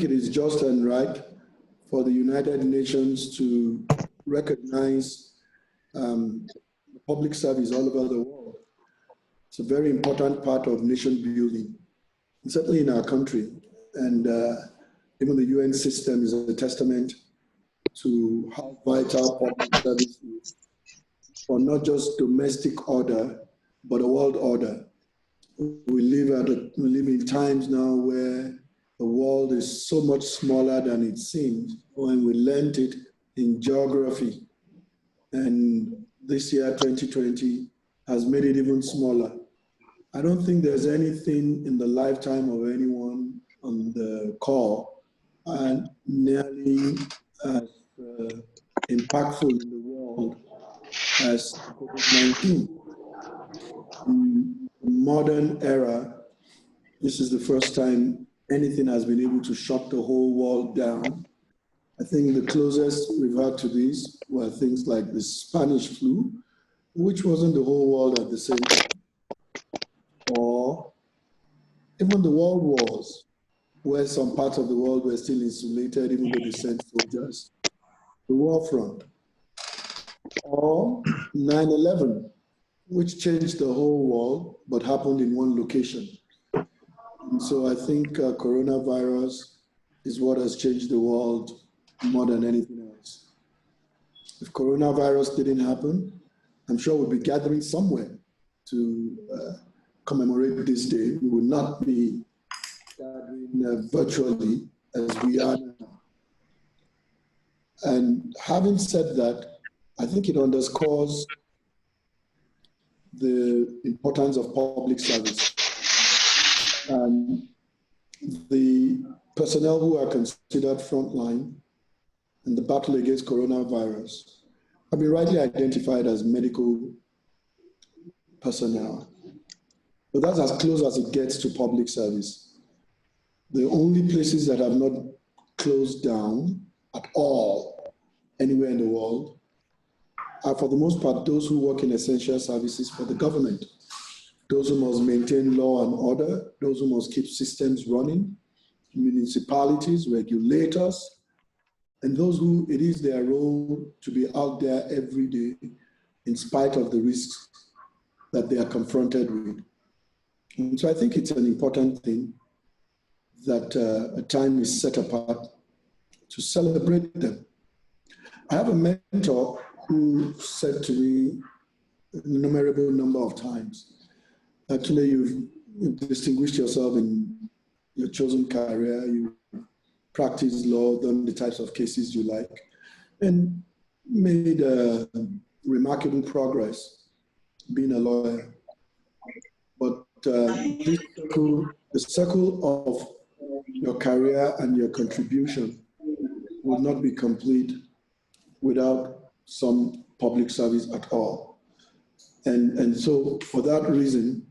it is just and right for the United Nations to recognize public service all over the world. It's a very important part of nation building, and certainly in our country. And even the UN system is a testament to how vital public service is for not just domestic order, but a world order. We live in times now where the world is so much smaller than it seems when we learned it in geography. And this year, 2020, has made it even smaller. I don't think there's anything in the lifetime of anyone on the call and nearly as impactful in the world as COVID-19. In the modern era, this is the first time anything has been able to shut the whole world down. I think the closest we've had to this were things like the Spanish flu, which wasn't the whole world at the same time. Or even the world wars, where some parts of the world were still insulated, even though they sent soldiers. The war front. Or 9/11, which changed the whole world, but happened in one location. And so I think coronavirus is what has changed the world more than anything else. If coronavirus didn't happen, I'm sure we'll be gathering somewhere to commemorate this day. We will not be gathering virtually as we are now. And having said that, I think it underscores the importance of public service. The personnel who are considered frontline in the battle against coronavirus have been rightly identified as medical personnel. But that's as close as it gets to public service. The only places that have not closed down at all anywhere in the world are, for the most part, those who work in essential services for the government, those who must maintain law and order, those who must keep systems running, municipalities, regulators, and those who it is their role to be out there every day in spite of the risks that they are confronted with. And so I think it's an important thing that a time is set apart to celebrate them. I have a mentor who said to me an innumerable number of times, actually, you've distinguished yourself in your chosen career, you practiced law, done the types of cases you like, and made remarkable progress being a lawyer. But the circle of your career and your contribution will not be complete without some public service at all. And so for that reason,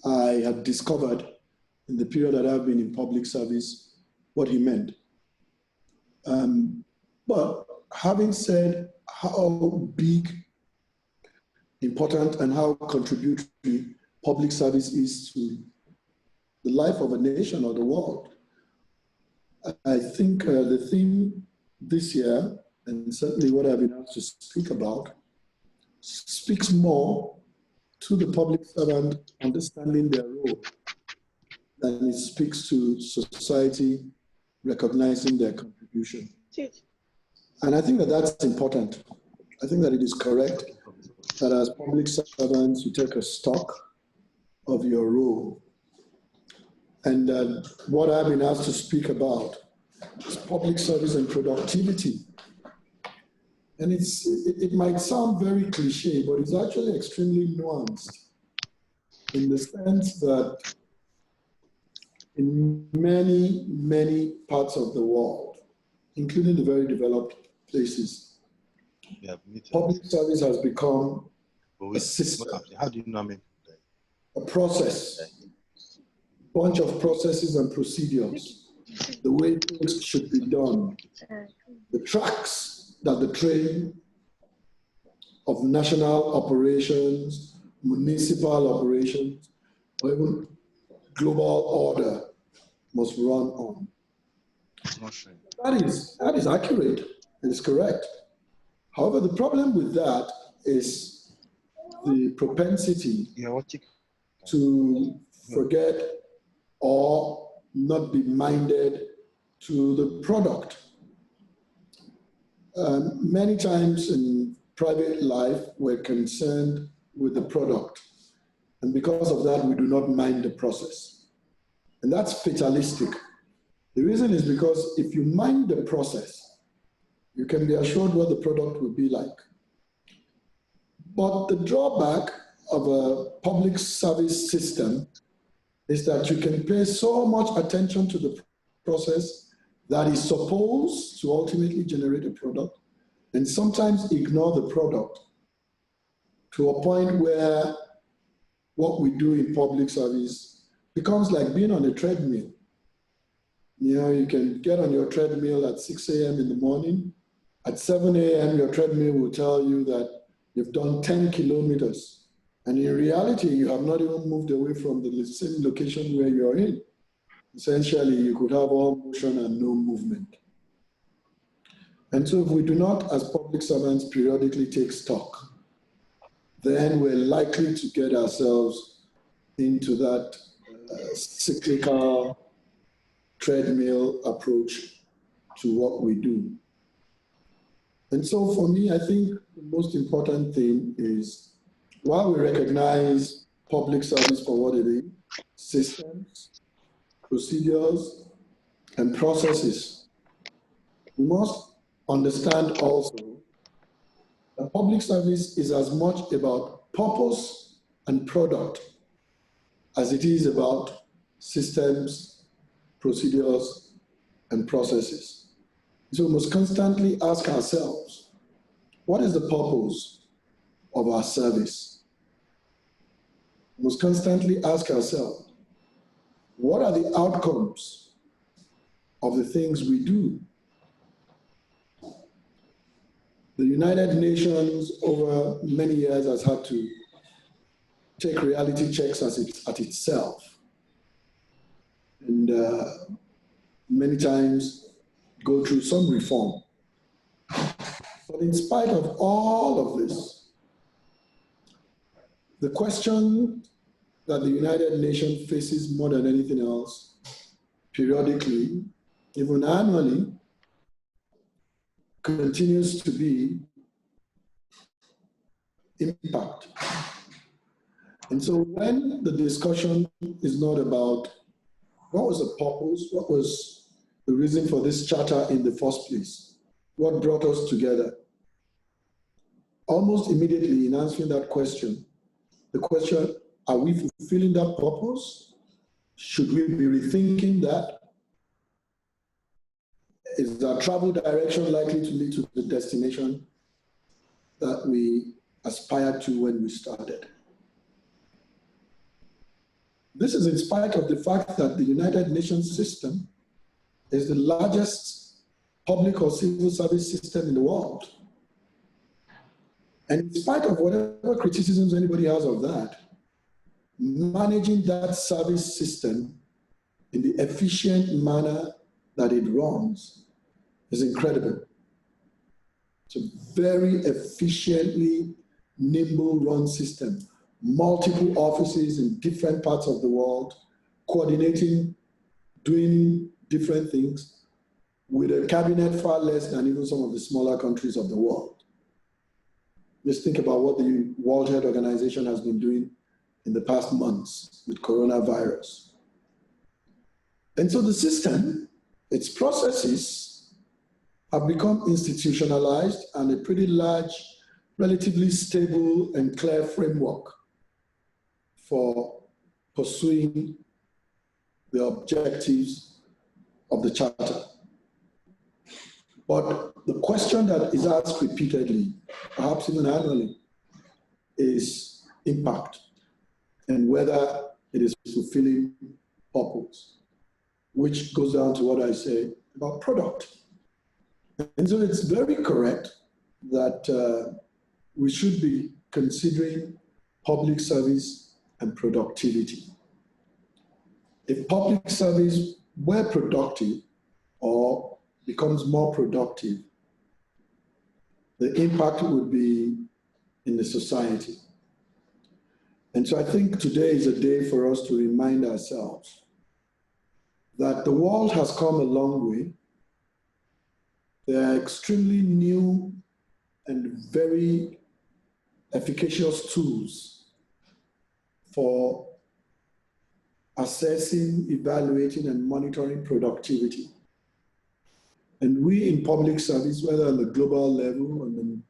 I have discovered in the period that I've been in public service what he meant. But having said how big, important, and how contributory public service is to the life of a nation or the world, I think the theme this year, and certainly what I've been asked to speak about, speaks more to the public servant understanding their role than it speaks to society recognizing their contribution. And I think that that's important. I think that it is correct that as public servants, you take a stock of your role. And what I've been asked to speak about is public service and productivity. And it might sound very cliche, but it's actually extremely nuanced in the sense that in many, many parts of the world, including the very developed places, public service has become a system, how do you know a process, bunch of processes and procedures, the way things should be done, the tracks that the train of national operations, municipal operations, or even global order must run on. not showing. That is accurate. It is correct. However, the problem with that is the propensity to forget or not be minded to the product. Many times in private life, we're concerned with the product. And because of that, we do not mind the process. And that's fatalistic. The reason is because if you mind the process, you can be assured what the product will be like. But the drawback of a public service system is that you can pay so much attention to the process that is supposed to ultimately generate a product, and sometimes ignore the product to a point where what we do in public service becomes like being on a treadmill. You know, you can get on your treadmill at 6 a.m. in the morning. At 7 a.m., your treadmill will tell you that you've done 10 kilometers. And in reality, you have not even moved away from the same location where you're in. Essentially, you could have all motion and no movement. And so if we do not, as public servants, periodically take stock, then we're likely to get ourselves into that cyclical treadmill approach to what we do. And so for me, I think the most important thing is, while we recognize public service for what it is, systems, procedures, and processes, we must understand also that public service is as much about purpose and product as it is about systems, procedures, and processes. So we must constantly ask ourselves, what is the purpose of our service? We must constantly ask ourselves, what are the outcomes of the things we do? The United Nations over many years has had to take reality checks at itself. And many times go through some reform. But in spite of all of this, the question that the United Nations faces more than anything else, periodically, even annually, continues to be impact. And so when the discussion is not about what was the purpose, what was the reason for this charter in the first place, what brought us together, almost immediately in answering that question, the question, are we fulfilling that purpose? Should we be rethinking that? Is our travel direction likely to lead to the destination that we aspired to when we started? This is in spite of the fact that the United Nations system is the largest public or civil service system in the world. And in spite of whatever criticisms anybody has of that, managing that service system in the efficient manner that it runs is incredible. It's a very efficiently nimble run system. Multiple offices in different parts of the world, coordinating, doing different things, with a cabinet far less than even some of the smaller countries of the world. Just think about what the World Health Organization has been doing in the past months with coronavirus. And so the system, its processes have become institutionalized and a pretty large, relatively stable and clear framework for pursuing the objectives of the charter. But the question that is asked repeatedly, perhaps even annually, is impact and whether it is fulfilling purpose, which goes down to what I say about product. And so it's very correct that we should be considering public service and productivity. If public service were productive or becomes more productive, the impact would be in the society. And so I think today is a day for us to remind ourselves that the world has come a long way. There are extremely new and very efficacious tools for assessing, evaluating, and monitoring productivity. And we in public service, whether on the global level, on the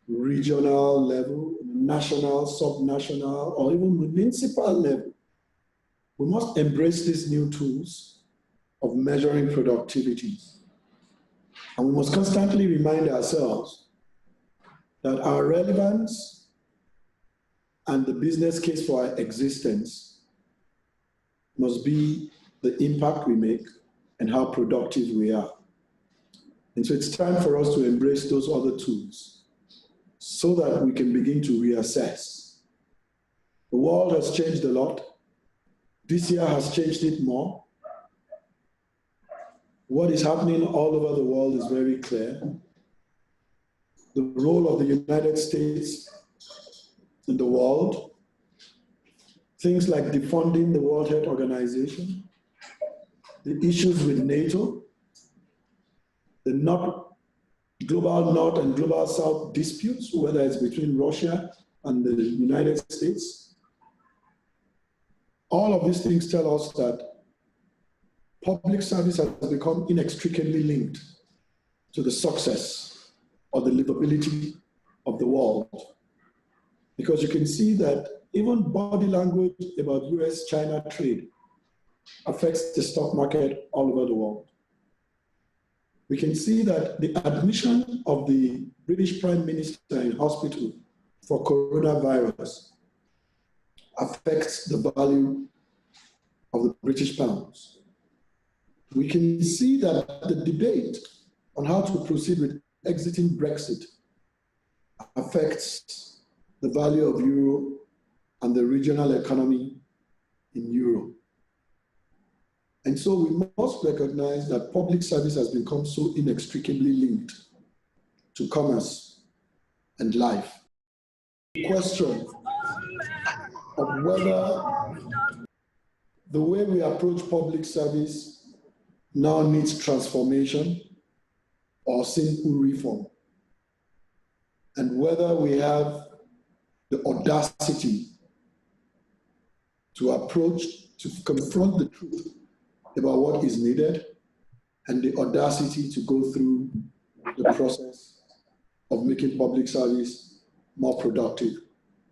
regional level, national, subnational, or even municipal level, we must embrace these new tools of measuring productivity. And we must constantly remind ourselves that our relevance and the business case for our existence must be the impact we make and how productive we are. And so it's time for us to embrace those other tools so that we can begin to reassess. The world has changed a lot. This year has changed it more. What is happening all over the world is very clear. The role of the United States in the world, things like defunding the World Health Organization, the issues with NATO, the global North and global South disputes, whether it's between Russia and the United States. All of these things tell us that public service has become inextricably linked to the success or the livability of the world. Because you can see that even body language about US-China trade affects the stock market all over the world. We can see that the admission of the British Prime Minister in hospital for coronavirus affects the value of the British pounds. We can see that the debate on how to proceed with exiting Brexit affects the value of euro and the regional economy in Europe. And so we must recognize that public service has become so inextricably linked to commerce and life. The question of whether the way we approach public service now needs transformation or simple reform, and whether we have the audacity to confront the truth about what is needed, and the audacity to go through the process of making public service more productive.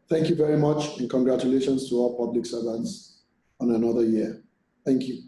Thank you very much, and congratulations to all public servants on another year. Thank you.